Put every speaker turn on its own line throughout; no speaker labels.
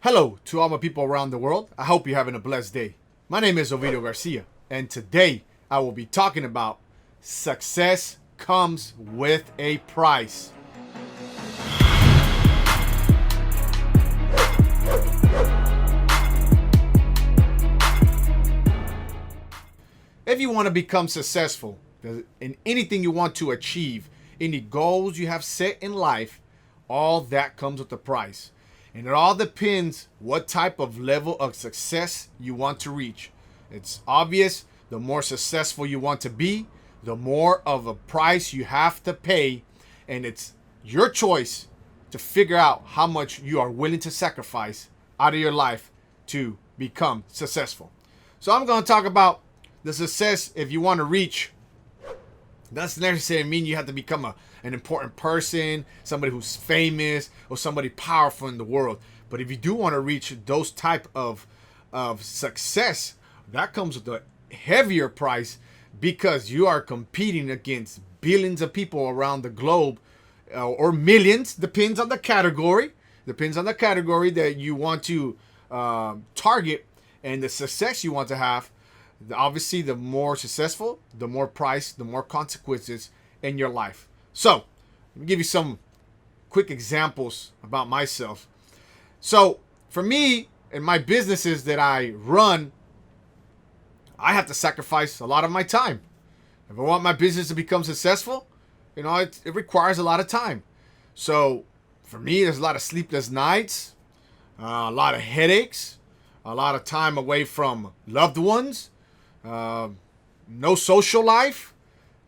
Hello to all my people around the world. I hope you're having a blessed day. My name is Ovidio Garcia, and today I will be talking about success comes with a price. If you want to become successful in anything you want to achieve, any goals you have set in life, all that comes with a price. And it all depends what type of level of success you want to reach. It's obvious the more successful you want to be, the more of a price you have to pay. And it's your choice to figure out how much you are willing to sacrifice out of your life to become successful. So I'm going to talk about the success if you want to reach. Doesn't necessarily mean you have to become an important person, somebody who's famous, or somebody powerful in the world. But if you do want to reach those type of success, that comes with a heavier price because you are competing against billions of people around the globe, or millions, depends on the category. Depends on the category that you want to target and the success you want to have. Obviously, the more successful, the more price, the more consequences in your life. So, let me give you some quick examples about myself. So, for me and my businesses that I run, I have to sacrifice a lot of my time. If I want my business to become successful, it requires a lot of time. So, for me, there's a lot of sleepless nights, a lot of headaches, a lot of time away from loved ones. No social life.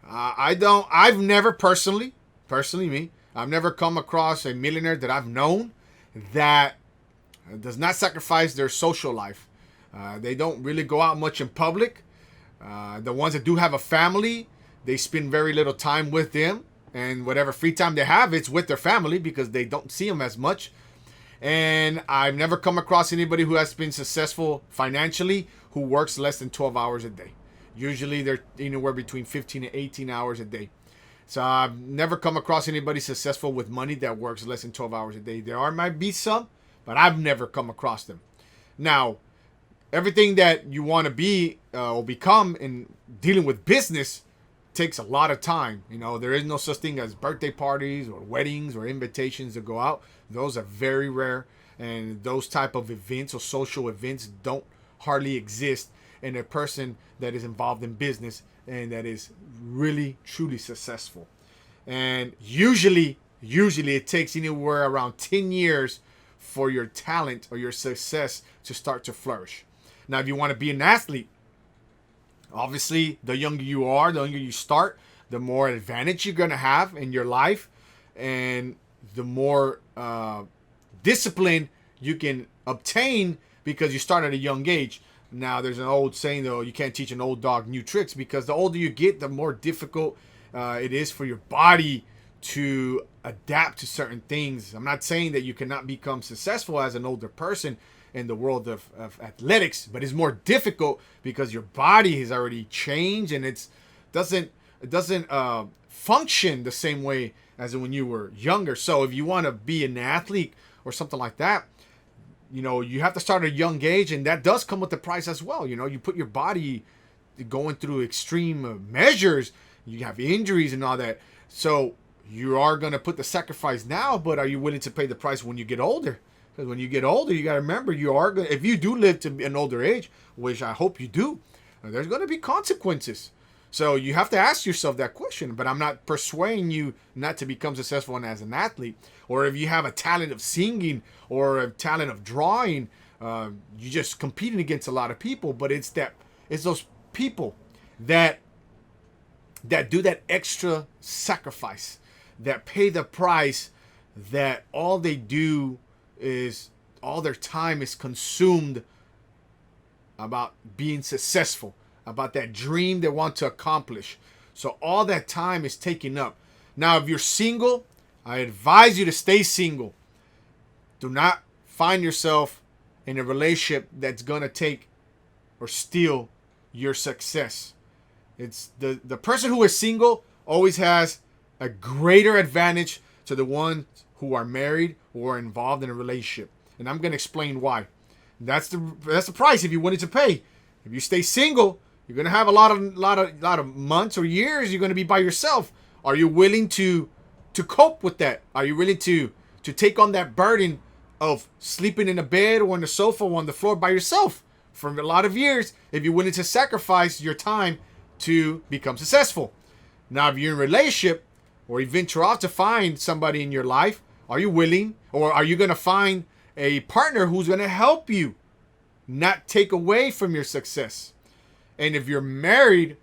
I've never personally me, I've never come across a millionaire that I've known that does not sacrifice their social life. They don't really go out much in public. The ones that do have a family, they spend very little time with them, and whatever free time they have, it's with their family because they don't see them as much. And I've never come across anybody who has been successful financially who works less than 12 hours a day. Usually they're anywhere between 15 to 18 hours a day. So I've never come across anybody successful with money that works less than 12 hours a day. Might be some, but I've never come across them. Now, everything that you want to be or become in dealing with business takes a lot of time. There is no such thing as birthday parties or weddings or invitations to go out. Those are very rare, and those type of events or social events don't hardly exist in a person that is involved in business and that is really truly successful. And usually it takes anywhere around 10 years for your talent or your success to start to flourish. Now, if you want to be an athlete, obviously, the younger you are, the younger you start, the more advantage you're going to have in your life, and the more discipline you can obtain because you start at a young age. Now, there's an old saying, though, you can't teach an old dog new tricks, because the older you get, the more difficult it is for your body to adapt to certain things. I'm not saying that you cannot become successful as an older person in the world of athletics, but it's more difficult because your body has already changed and it doesn't function the same way as when you were younger. So if you want to be an athlete or something like that, you have to start at a young age, and that does come with the price as well. You put your body going through extreme measures, you have injuries and all that. So you are going to put the sacrifice now, but are you willing to pay the price when you get older? Because when you get older, you got to remember, if you do live to an older age, which I hope you do, there's going to be consequences. So you have to ask yourself that question. But I'm not persuading you not to become successful as an athlete. Or if you have a talent of singing or a talent of drawing, you're just competing against a lot of people. But it's those people that do that extra sacrifice, that pay the price, that all they do is all their time is consumed about being successful, about that dream they want to accomplish. So all that time is taken up. Now, if you're single, I advise you to stay single. Do not find yourself in a relationship that's going to take or steal your success. It's the person who is single always has a greater advantage to the ones who are married or are involved in a relationship. And I'm going to explain why. That's the price if you're willing to pay. If you stay single, you're going to have a lot of months or years you're going to be by yourself. Are you willing to cope with that? Are you willing to take on that burden of sleeping in a bed or on the sofa or on the floor by yourself for a lot of years if you're willing to sacrifice your time to become successful? Now, if you're in a relationship or you venture off to find somebody in your life, are you willing, or are you going to find a partner who's going to help you, not take away from your success? And if you're married,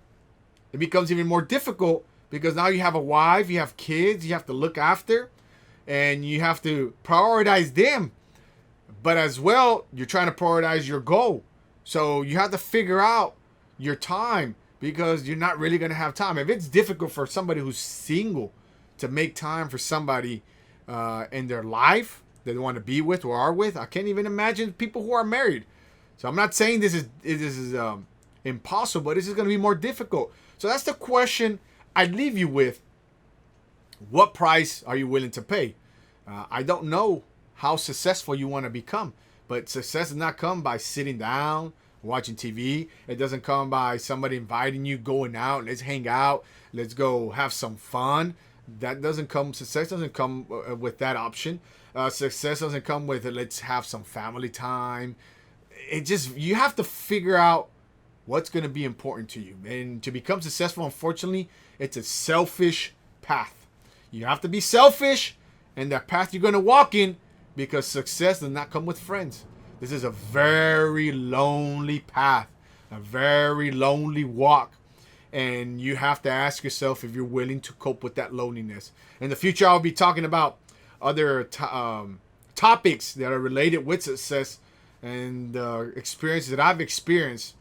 it becomes even more difficult because now you have a wife, you have kids, you have to look after, and you have to prioritize them. But as well, you're trying to prioritize your goal. So you have to figure out your time because you're not really going to have time. If it's difficult for somebody who's single to make time for somebody in their life that they want to be with or are with, I can't even imagine people who are married. So I'm not saying this is impossible, but this is going to be more difficult. So that's the question I'd leave you with. What price are you willing to pay? I don't know how successful you want to become, but success does not come by sitting down, watching TV. It doesn't come by somebody inviting you, going out, let's hang out, let's go have some fun. That doesn't come, success doesn't come with that option. Success doesn't come with let's have some family time. It just, you have to figure out what's going to be important to you. And to become successful, unfortunately, it's a selfish path. You have to be selfish in that path you're going to walk in, because success does not come with friends. This is a very lonely path, a very lonely walk. And you have to ask yourself if you're willing to cope with that loneliness. In the future, I'll be talking about other topics that are related with success and experiences that I've experienced.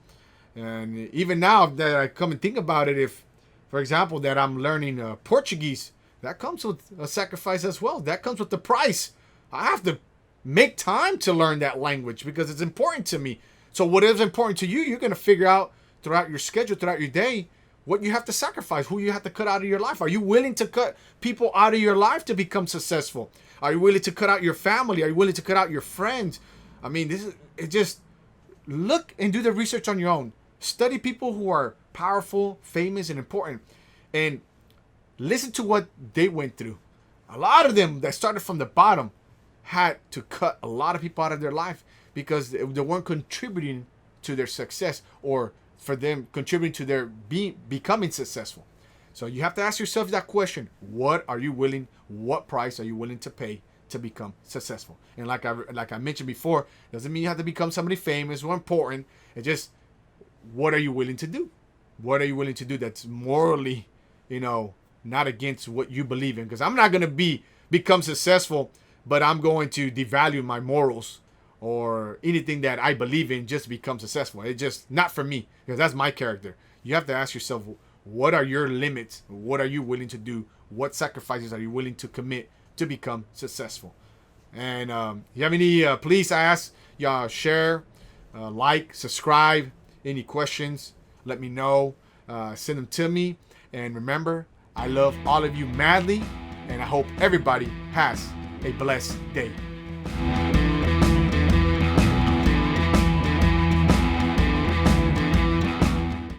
And even now that I come and think about it, if, for example, that I'm learning Portuguese, that comes with a sacrifice as well. That comes with the price. I have to make time to learn that language because it's important to me. So what is important to you, you're going to figure out throughout your schedule, throughout your day, what you have to sacrifice, who you have to cut out of your life. Are you willing to cut people out of your life to become successful? Are you willing to cut out your family? Are you willing to cut out your friends? I mean, just look and do the research on your own. Study people who are powerful, famous, and important, and listen to what they went through. A lot of them that started from the bottom had to cut a lot of people out of their life because they weren't contributing to their success, or for them contributing to their becoming successful. So you have to ask yourself that question: what price are you willing to pay to become successful? And like I mentioned before, doesn't mean you have to become somebody famous or important. It's just, what are you willing to do? What are you willing to do that's morally, not against what you believe in? Because I'm not going to become successful, but I'm going to devalue my morals or anything that I believe in just to become successful. It's just not for me, because that's my character. You have to ask yourself, what are your limits? What are you willing to do? What sacrifices are you willing to commit to become successful? And you have any, please, I ask y'all, share, like, subscribe. Any questions, let me know. Send them to me. And remember, I love all of you madly, and I hope everybody has a blessed day.